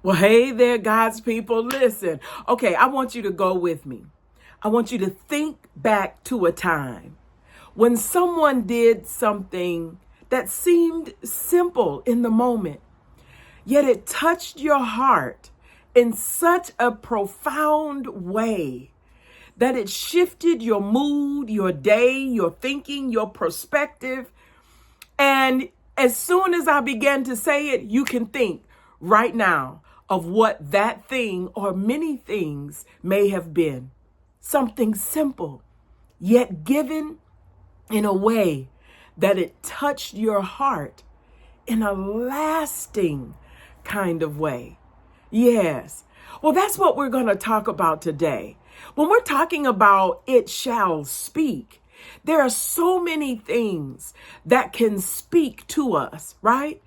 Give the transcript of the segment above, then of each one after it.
Well, hey there, God's people. Listen. Okay, I want you to go with me. I want you to think back to a time when someone did something that seemed simple in the moment, yet it touched your heart in such a profound way that it shifted your mood, your day, your thinking, your perspective. And as soon as I began to say it, you can think right now of what that thing or many things may have been. Something simple, yet given in a way that it touched your heart in a lasting kind of way. Yes. Well, that's what we're going to talk about today. When we're talking about it shall speak, there are so many things that can speak to us, right?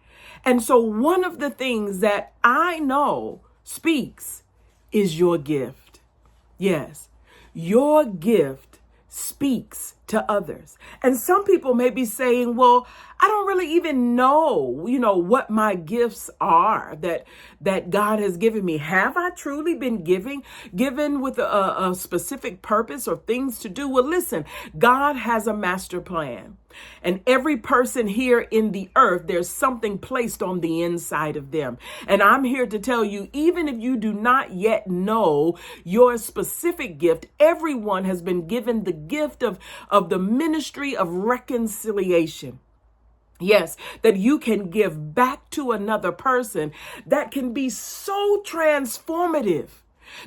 And so one of the things that I know speaks is your gift. Yes, your gift speaks to others. And some people may be saying, well, I don't really even know, what my gifts are that God has given me. Have I truly been given with a specific purpose or things to do? Well, listen, God has a master plan. And every person here in the earth, there's something placed on the inside of them. And I'm here to tell you, even if you do not yet know your specific gift, everyone has been given the gift of the ministry of reconciliation. Yes, that you can give back to another person that can be so transformative.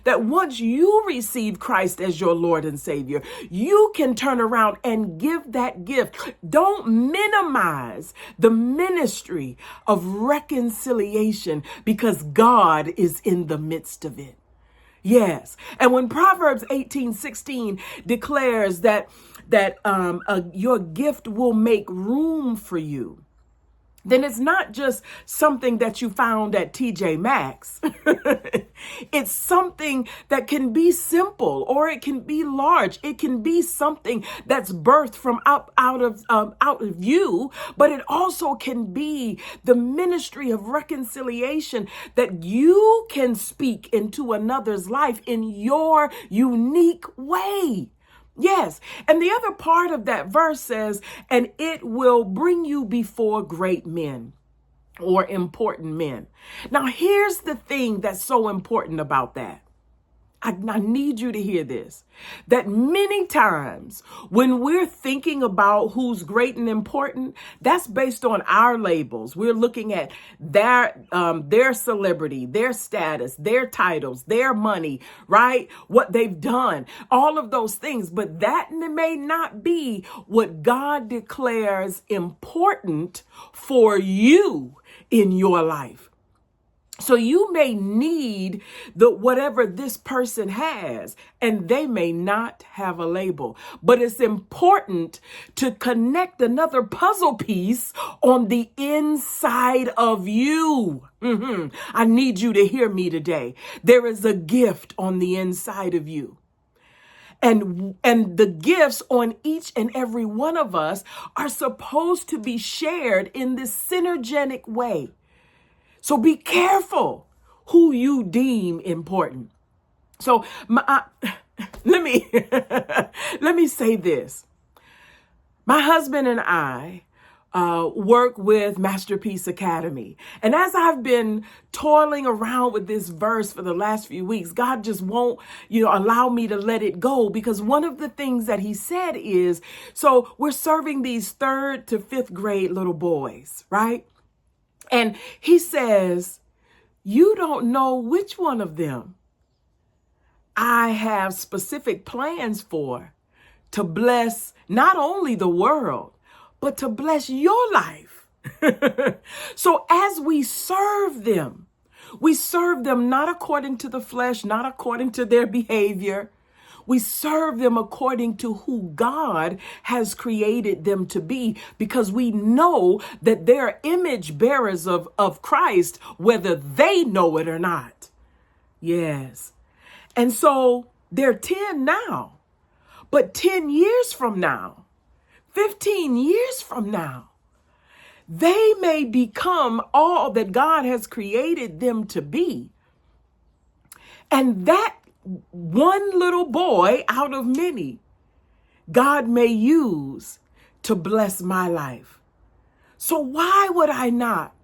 That once you receive Christ as your Lord and Savior, you can turn around and give that gift. Don't minimize the ministry of reconciliation because God is in the midst of it. Yes. And when Proverbs 18:16 declares that your gift will make room for you, then it's not just something that you found at TJ Maxx. It's something that can be simple or it can be large. It can be something that's birthed from out of you, but it also can be the ministry of reconciliation that you can speak into another's life in your unique way. Yes. And the other part of that verse says, and it will bring you before great men or important men. Now, here's the thing that's so important about that. I need you to hear this, that many times when we're thinking about who's great and important, that's based on our labels. We're looking at their celebrity, their status, their titles, their money, right? What they've done, all of those things. But that may not be what God declares important for you in your life. So you may need whatever this person has, and they may not have a label. But it's important to connect another puzzle piece on the inside of you. I need you to hear me today. There is a gift on the inside of you. And the gifts on each and every one of us are supposed to be shared in this synergetic way. So be careful who you deem important. So let me say this. My husband and I work with Masterpiece Academy. And as I've been toiling around with this verse for the last few weeks, God just won't, allow me to let it go, because one of the things that he said is, so we're serving these 3rd to 5th grade little boys, right? And he says, you don't know which one of them I have specific plans for to bless not only the world, but to bless your life. So as we serve them not according to the flesh, not according to their behavior. We serve them according to who God has created them to be, because we know that they're image bearers of Christ, whether they know it or not. Yes. And so they're 10 now, but 10 years from now, 15 years from now, they may become all that God has created them to be. And that one little boy out of many, God may use to bless my life. So why would I not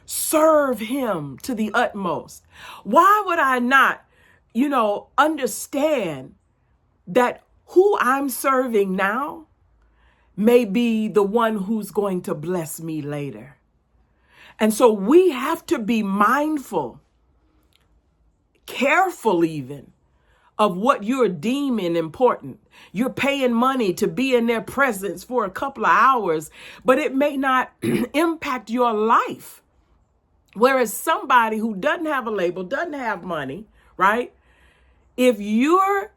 serve him to the utmost? Why would I not, understand that who I'm serving now may be the one who's going to bless me later? And so we have to be mindful, careful even, of what you're deeming important. You're paying money to be in their presence for a couple of hours, but it may not impact your life. Whereas somebody who doesn't have a label, doesn't have money, right? If you're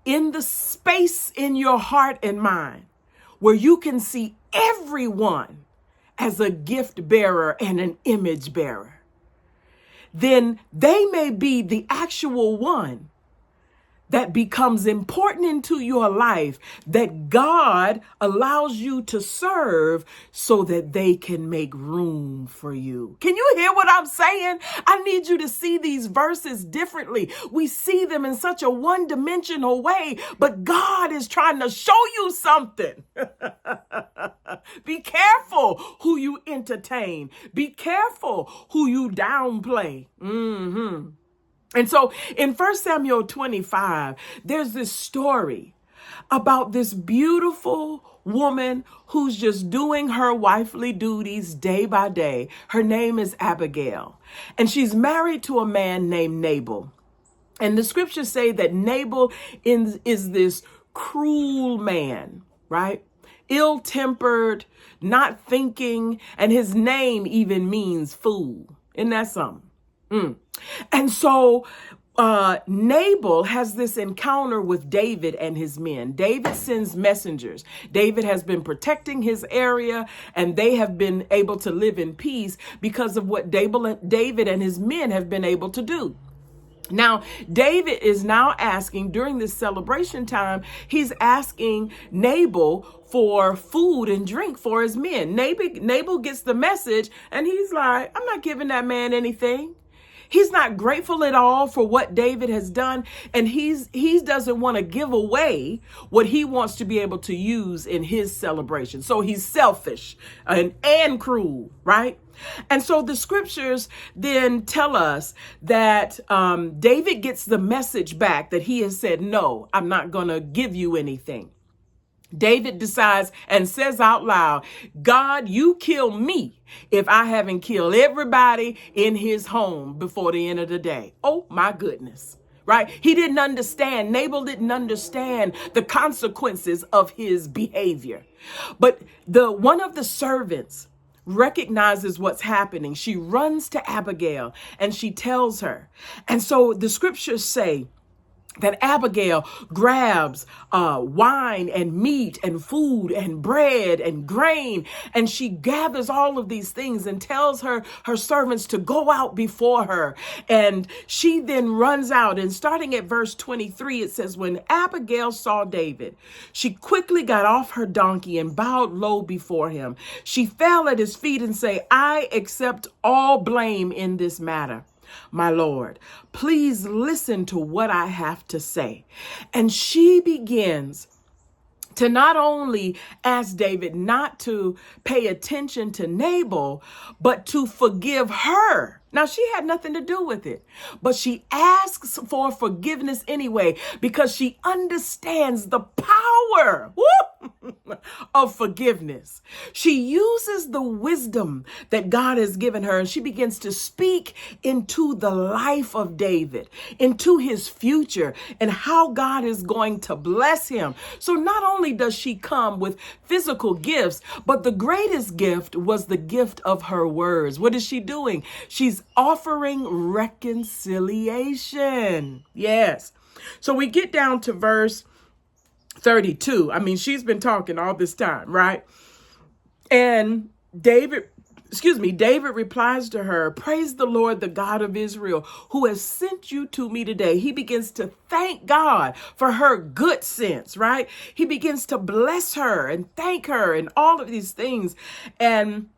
in the space in your heart and mind where you can see everyone as a gift bearer and an image bearer, then they may be the actual one that becomes important into your life, that God allows you to serve so that they can make room for you. Can you hear what I'm saying? I need you to see these verses differently. We see them in such a one-dimensional way, but God is trying to show you something. Be careful who you entertain. Be careful who you downplay. And so in 1 Samuel 25, there's this story about this beautiful woman who's just doing her wifely duties day by day. Her name is Abigail, and she's married to a man named Nabal. And the scriptures say that Nabal is this cruel man, right? Ill-tempered, not thinking, and his name even means fool. Isn't that something? And so Nabal has this encounter with David and his men. David sends messengers. David has been protecting his area, and they have been able to live in peace because of what David and his men have been able to do. Now, David is now asking during this celebration time, he's asking Nabal for food and drink for his men. Nabal gets the message, and he's like, I'm not giving that man anything. He's not grateful at all for what David has done. And he doesn't want to give away what he wants to be able to use in his celebration. So he's selfish and cruel, right? And so the scriptures then tell us that David gets the message back that he has said, no, I'm not going to give you anything. David decides and says out loud, God, you kill me if I haven't killed everybody in his home before the end of the day. Oh, my goodness. Right? He didn't understand. Nabal didn't understand the consequences of his behavior. But one of the servants recognizes what's happening. She runs to Abigail and she tells her. And so the scriptures say that Abigail grabs wine and meat and food and bread and grain, and she gathers all of these things and tells her servants to go out before her. And she then runs out, and starting at verse 23, it says, when Abigail saw David, she quickly got off her donkey and bowed low before him. She fell at his feet and said, I accept all blame in this matter. My Lord, please listen to what I have to say. And she begins to not only ask David not to pay attention to Nabal, but to forgive her. Now, she had nothing to do with it, but she asks for forgiveness anyway because she understands the power of forgiveness. She uses the wisdom that God has given her, and she begins to speak into the life of David, into his future, and how God is going to bless him. So not only does she come with physical gifts, but the greatest gift was the gift of her words. What is she doing? She's offering reconciliation. Yes. So we get down to verse 32. I mean, she's been talking all this time, right? And David replies to her, praise the Lord, the God of Israel, who has sent you to me today. He begins to thank God for her good sense, right? He begins to bless her and thank her and all of these things. And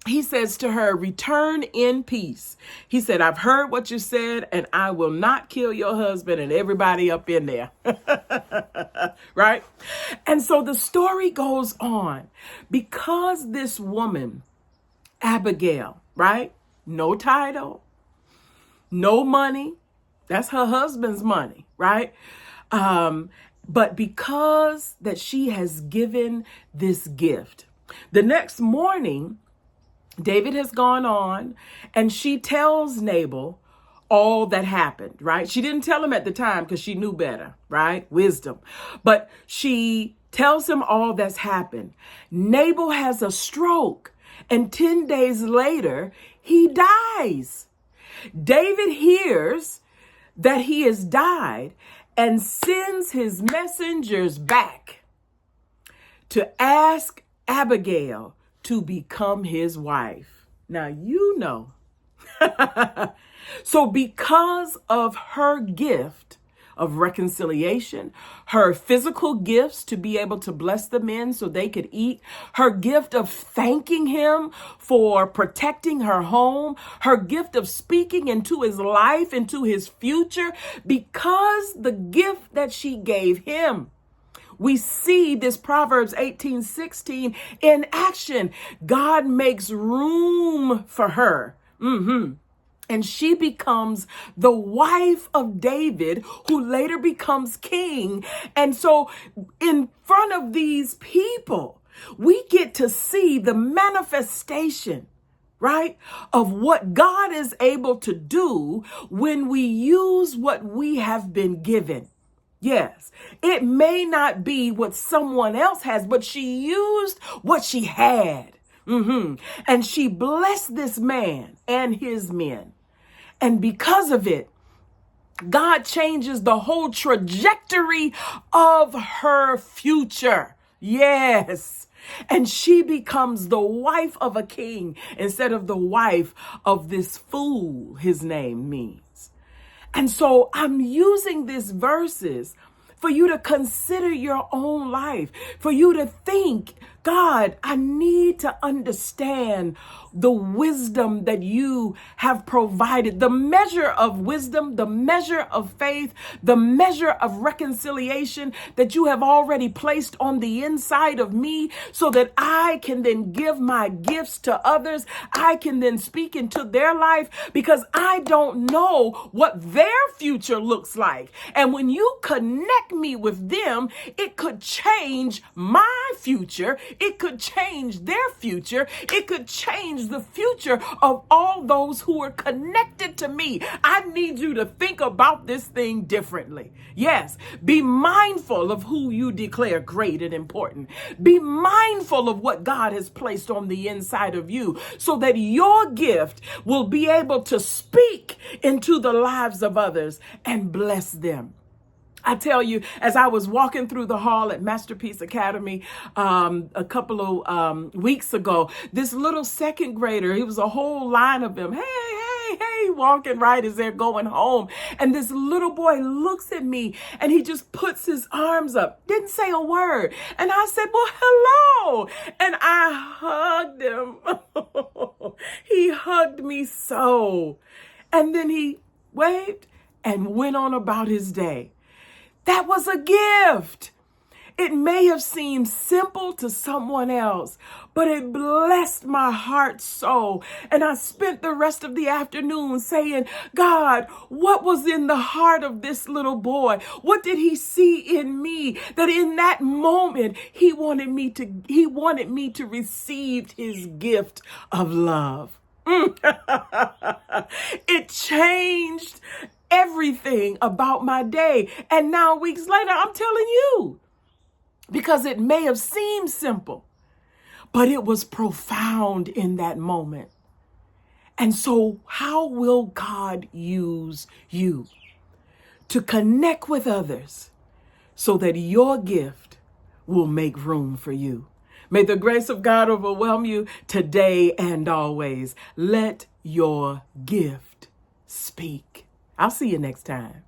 he says to her, return in peace. He said, I've heard what you said, and I will not kill your husband and everybody up in there. Right? And so the story goes on. Because this woman, Abigail, right? No title, no money. That's her husband's money, right? But because that she has given this gift, the next morning, David has gone on and she tells Nabal all that happened, right? She didn't tell him at the time because she knew better, right? Wisdom. But she tells him all that's happened. Nabal has a stroke, and 10 days later, he dies. David hears that he has died and sends his messengers back to ask Abigail to become his wife. Now, you know. So because of her gift of reconciliation, her physical gifts to be able to bless the men so they could eat, her gift of thanking him for protecting her home, her gift of speaking into his life, into his future, because the gift that she gave him, we see this Proverbs 18:16 in action. God makes room for her. And she becomes the wife of David, who later becomes king. And so in front of these people, we get to see the manifestation, right, of what God is able to do when we use what we have been given. Yes, it may not be what someone else has, but she used what she had. And she blessed this man and his men. And because of it, God changes the whole trajectory of her future. Yes. And she becomes the wife of a king instead of the wife of this fool, his name means. And so I'm using these verses for you to consider your own life, for you to think, God, I need to understand the wisdom that you have provided, the measure of wisdom, the measure of faith, the measure of reconciliation that you have already placed on the inside of me so that I can then give my gifts to others. I can then speak into their life because I don't know what their future looks like. And when you connect me with them, it could change my future. It could change their future. It could change the future of all those who are connected to me. I need you to think about this thing differently. Yes, be mindful of who you declare great and important. Be mindful of what God has placed on the inside of you so that your gift will be able to speak into the lives of others and bless them. I tell you, as I was walking through the hall at Masterpiece Academy a couple of weeks ago, this little second grader, he was a whole line of them, hey, walking right as they're going home. And this little boy looks at me and he just puts his arms up, didn't say a word. And I said, well, hello. And I hugged him. He hugged me so. And then he waved and went on about his day. That was a gift. It may have seemed simple to someone else, but it blessed my heart so. And I spent the rest of the afternoon saying, God, what was in the heart of this little boy? What did he see in me that in that moment he wanted me to receive his gift of love? It changed everything about my day. And now weeks later, I'm telling you, because it may have seemed simple, but it was profound in that moment. And so how will God use you to connect with others so that your gift will make room for you? May the grace of God overwhelm you today and always. Let your gift speak. I'll see you next time.